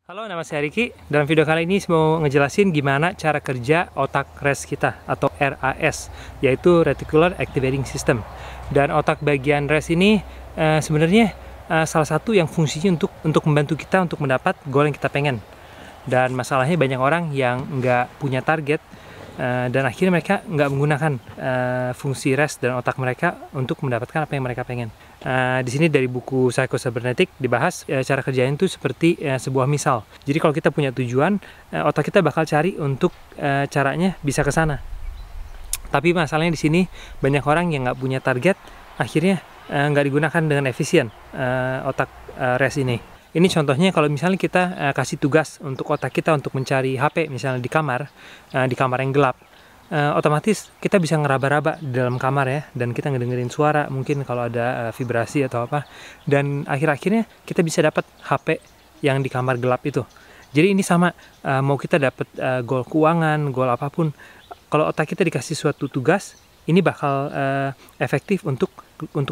Halo, nama saya Riki. Dalam video kali ini saya mau ngejelasin gimana cara kerja otak RAS kita atau RAS, yaitu Reticular Activating System. Dan otak bagian RAS ini sebenarnya salah satu yang fungsinya untuk membantu kita untuk mendapat goal yang kita pengen. Dan masalahnya banyak orang yang nggak punya target dan akhirnya mereka nggak menggunakan fungsi RAS dan otak mereka untuk mendapatkan apa yang mereka pengen. Di sini dari buku Psycho-Cybernetic dibahas cara kerjanya itu seperti sebuah misal. Jadi kalau kita punya tujuan, otak kita bakal cari untuk caranya bisa ke sana. Tapi masalahnya di sini banyak orang yang nggak punya target, akhirnya nggak digunakan dengan efisien otak RAS ini. Ini contohnya kalau misalnya kita kasih tugas untuk otak kita untuk mencari HP misalnya di kamar yang gelap. Otomatis kita bisa ngeraba-raba di dalam kamar ya, dan kita ngedengerin suara mungkin kalau ada vibrasi atau apa, dan akhir-akhirnya kita bisa dapat HP yang di kamar gelap itu. Jadi ini sama, mau kita dapat goal keuangan, goal apapun, kalau otak kita dikasih suatu tugas, ini bakal efektif untuk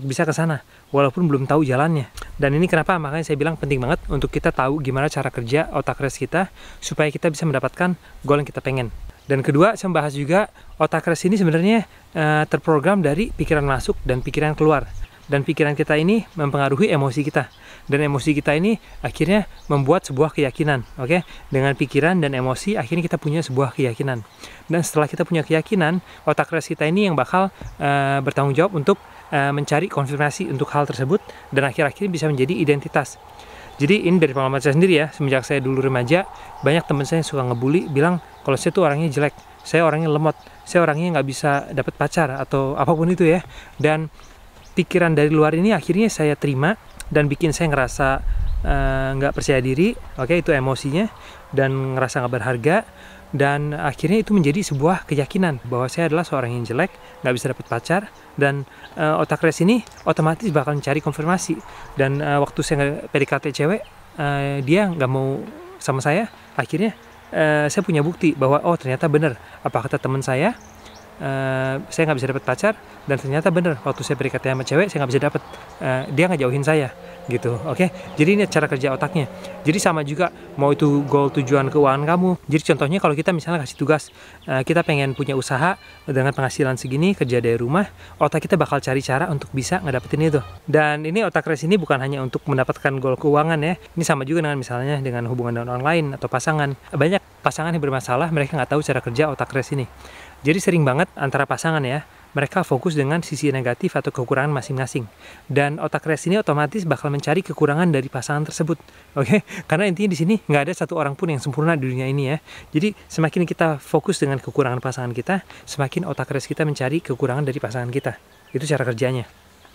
bisa ke sana walaupun belum tahu jalannya. Dan ini kenapa makanya saya bilang penting banget untuk kita tahu gimana cara kerja otak RAS kita supaya kita bisa mendapatkan goal yang kita pengen. Dan kedua, saya membahas juga otak RAS ini sebenarnya terprogram dari pikiran masuk dan pikiran keluar. Dan pikiran kita ini mempengaruhi emosi kita. Dan emosi kita ini akhirnya membuat sebuah keyakinan. Oke? Dengan pikiran dan emosi akhirnya kita punya sebuah keyakinan. Dan setelah kita punya keyakinan, otak RAS kita ini yang bakal bertanggung jawab untuk mencari konfirmasi untuk hal tersebut. Dan akhir-akhirnya bisa menjadi identitas. Jadi ini dari pengalaman saya sendiri ya, semenjak saya dulu remaja, banyak teman saya yang suka ngebully, bilang kalau saya tuh orangnya jelek, saya orangnya lemot, saya orangnya nggak bisa dapat pacar atau apapun itu ya. Dan pikiran dari luar ini akhirnya saya terima dan bikin saya ngerasa nggak percaya diri, oke, itu emosinya, dan ngerasa nggak berharga. Dan akhirnya itu menjadi sebuah keyakinan bahwa saya adalah seorang yang jelek, nggak bisa dapat pacar, dan otak RAS ini otomatis bakal mencari konfirmasi. Dan waktu saya PDKT cewek, dia nggak mau sama saya, akhirnya saya punya bukti bahwa oh ternyata benar apa kata teman saya nggak bisa dapat pacar, dan ternyata benar waktu saya PDKT sama cewek saya nggak bisa dapat, dia ngejauhin saya gitu. Oke, jadi ini cara kerja otaknya. Jadi sama juga mau itu goal tujuan keuangan kamu. Jadi contohnya kalau kita misalnya kasih tugas, kita pengen punya usaha dengan penghasilan segini, kerja dari rumah, otak kita bakal cari cara untuk bisa ngedapetin itu. Dan ini otak RAS ini bukan hanya untuk mendapatkan goal keuangan ya. Ini sama juga dengan misalnya dengan hubungan dengan orang lain atau pasangan. Banyak pasangan yang bermasalah, mereka nggak tahu cara kerja otak RAS ini. Jadi sering banget antara pasangan ya, mereka fokus dengan sisi negatif atau kekurangan masing-masing. Dan otak RAS ini otomatis bakal mencari kekurangan dari pasangan tersebut. Oke? Karena intinya di sini nggak ada satu orang pun yang sempurna di dunia ini ya. Jadi semakin kita fokus dengan kekurangan pasangan kita, semakin otak RAS kita mencari kekurangan dari pasangan kita. Itu cara kerjanya.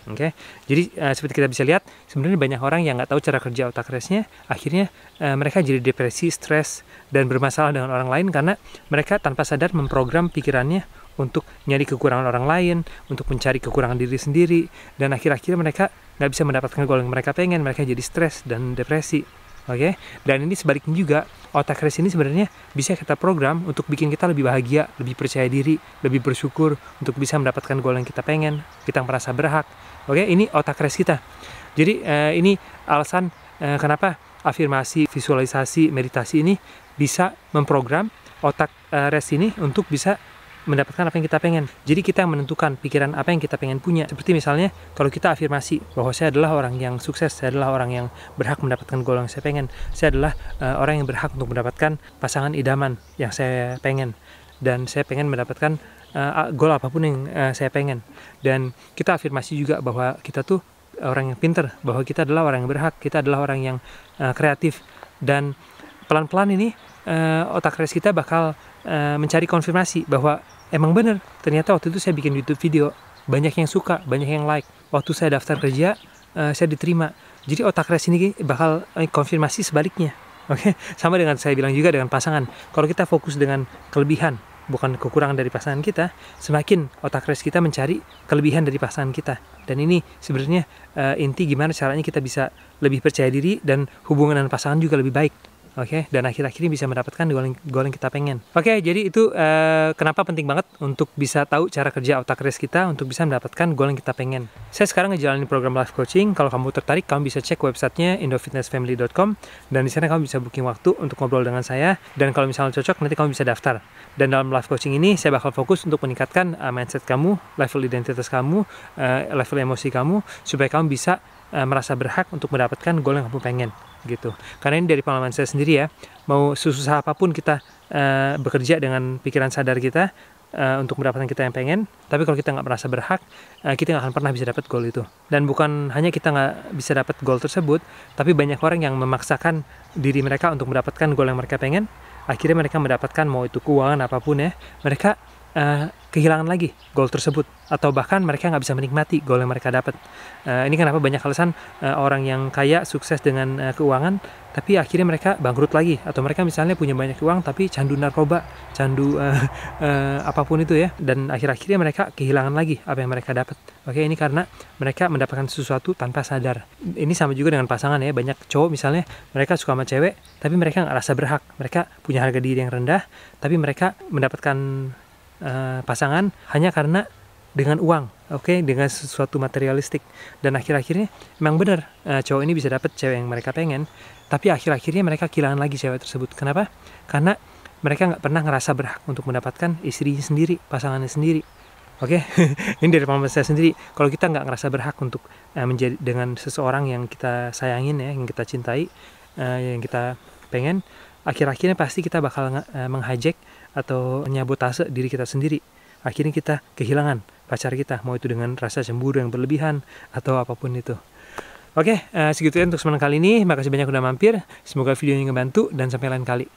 Oke, jadi seperti kita bisa lihat, sebenarnya banyak orang yang nggak tahu cara kerja otak RAS-nya, akhirnya mereka jadi depresi, stres, dan bermasalah dengan orang lain karena mereka tanpa sadar memprogram pikirannya untuk nyari kekurangan orang lain, untuk mencari kekurangan diri sendiri, dan akhir-akhirnya mereka nggak bisa mendapatkan goal yang mereka pengen, mereka jadi stres dan depresi. Oke, dan ini sebaliknya juga, otak RAS ini sebenarnya bisa kita program untuk bikin kita lebih bahagia, lebih percaya diri, lebih bersyukur, untuk bisa mendapatkan goal yang kita pengen, kita merasa berhak. Oke, ini otak RAS kita. Jadi ini alasan kenapa afirmasi, visualisasi, meditasi ini bisa memprogram otak RAS ini untuk bisa mendapatkan apa yang kita pengen. Jadi kita menentukan pikiran apa yang kita pengen punya. Seperti misalnya kalau kita afirmasi bahwa saya adalah orang yang sukses, saya adalah orang yang berhak mendapatkan goal yang saya pengen, saya adalah orang yang berhak untuk mendapatkan pasangan idaman yang saya pengen, dan saya pengen mendapatkan goal apapun yang saya pengen. Dan kita afirmasi juga bahwa kita tuh orang yang pinter, bahwa kita adalah orang yang berhak, kita adalah orang yang kreatif. Dan pelan-pelan ini otak RAS kita bakal mencari konfirmasi bahwa emang bener, ternyata waktu itu saya bikin YouTube video, banyak yang suka, banyak yang like. Waktu saya daftar kerja, saya diterima. Jadi otak RAS ini bakal konfirmasi sebaliknya. Oke, sama dengan saya bilang juga dengan pasangan. Kalau kita fokus dengan kelebihan, bukan kekurangan dari pasangan kita, semakin otak RAS kita mencari kelebihan dari pasangan kita. Dan ini sebenarnya inti gimana caranya kita bisa lebih percaya diri dan hubungan dengan pasangan juga lebih baik. Oke, dan akhir-akhirnya bisa mendapatkan goal yang kita pengen. Oke, jadi itu kenapa penting banget untuk bisa tahu cara kerja otak race kita untuk bisa mendapatkan goal yang kita pengen. Saya sekarang ngejalanin program life coaching. Kalau kamu tertarik, kamu bisa cek websitenya indofitnessfamily.com, dan di sana kamu bisa booking waktu untuk ngobrol dengan saya. Dan kalau misalnya cocok, nanti kamu bisa daftar. Dan dalam life coaching ini, saya bakal fokus untuk meningkatkan mindset kamu, level identitas kamu, level emosi kamu, supaya kamu bisa merasa berhak untuk mendapatkan goal yang kamu pengen gitu. Karena ini dari pengalaman saya sendiri ya, mau susah apapun kita bekerja dengan pikiran sadar kita untuk mendapatkan kita yang pengen, tapi kalau kita nggak merasa berhak, kita nggak akan pernah bisa dapat goal itu. Dan bukan hanya kita nggak bisa dapat goal tersebut, tapi banyak orang yang memaksakan diri mereka untuk mendapatkan goal yang mereka pengen, akhirnya mereka mendapatkan, mau itu keuangan apapun ya, mereka kehilangan lagi goal tersebut, atau bahkan mereka nggak bisa menikmati goal yang mereka dapat. Ini kenapa banyak alasan orang yang kaya sukses dengan keuangan, tapi akhirnya mereka bangkrut lagi, atau mereka misalnya punya banyak uang tapi candu narkoba, candu apapun itu ya, dan akhir-akhirnya mereka kehilangan lagi apa yang mereka dapat. Oke, ini karena mereka mendapatkan sesuatu tanpa sadar. Ini sama juga dengan pasangan ya, banyak cowok misalnya mereka suka sama cewek, tapi mereka nggak rasa berhak, mereka punya harga diri yang rendah, tapi mereka mendapatkan pasangan hanya karena dengan uang, oke, dengan sesuatu materialistik, dan akhir-akhirnya memang benar cowok ini bisa dapat cewek yang mereka pengen, tapi akhir-akhirnya mereka kehilangan lagi cewek tersebut. Kenapa? Karena mereka nggak pernah ngerasa berhak untuk mendapatkan istrinya sendiri, pasangannya sendiri. Oke, ini dari pengalaman saya sendiri. Kalau kita nggak ngerasa berhak untuk menjadi dengan seseorang yang kita sayangin ya, yang kita cintai, yang kita pengen, akhir-akhirnya pasti kita bakal menghijack atau menyabotase diri kita sendiri. Akhirnya kita kehilangan pacar kita, mau itu dengan rasa cemburu yang berlebihan atau apapun itu. Oke, segitu ya untuk kesempatan kali ini. Makasih banyak udah mampir. Semoga video ini ngebantu, dan sampai lain kali.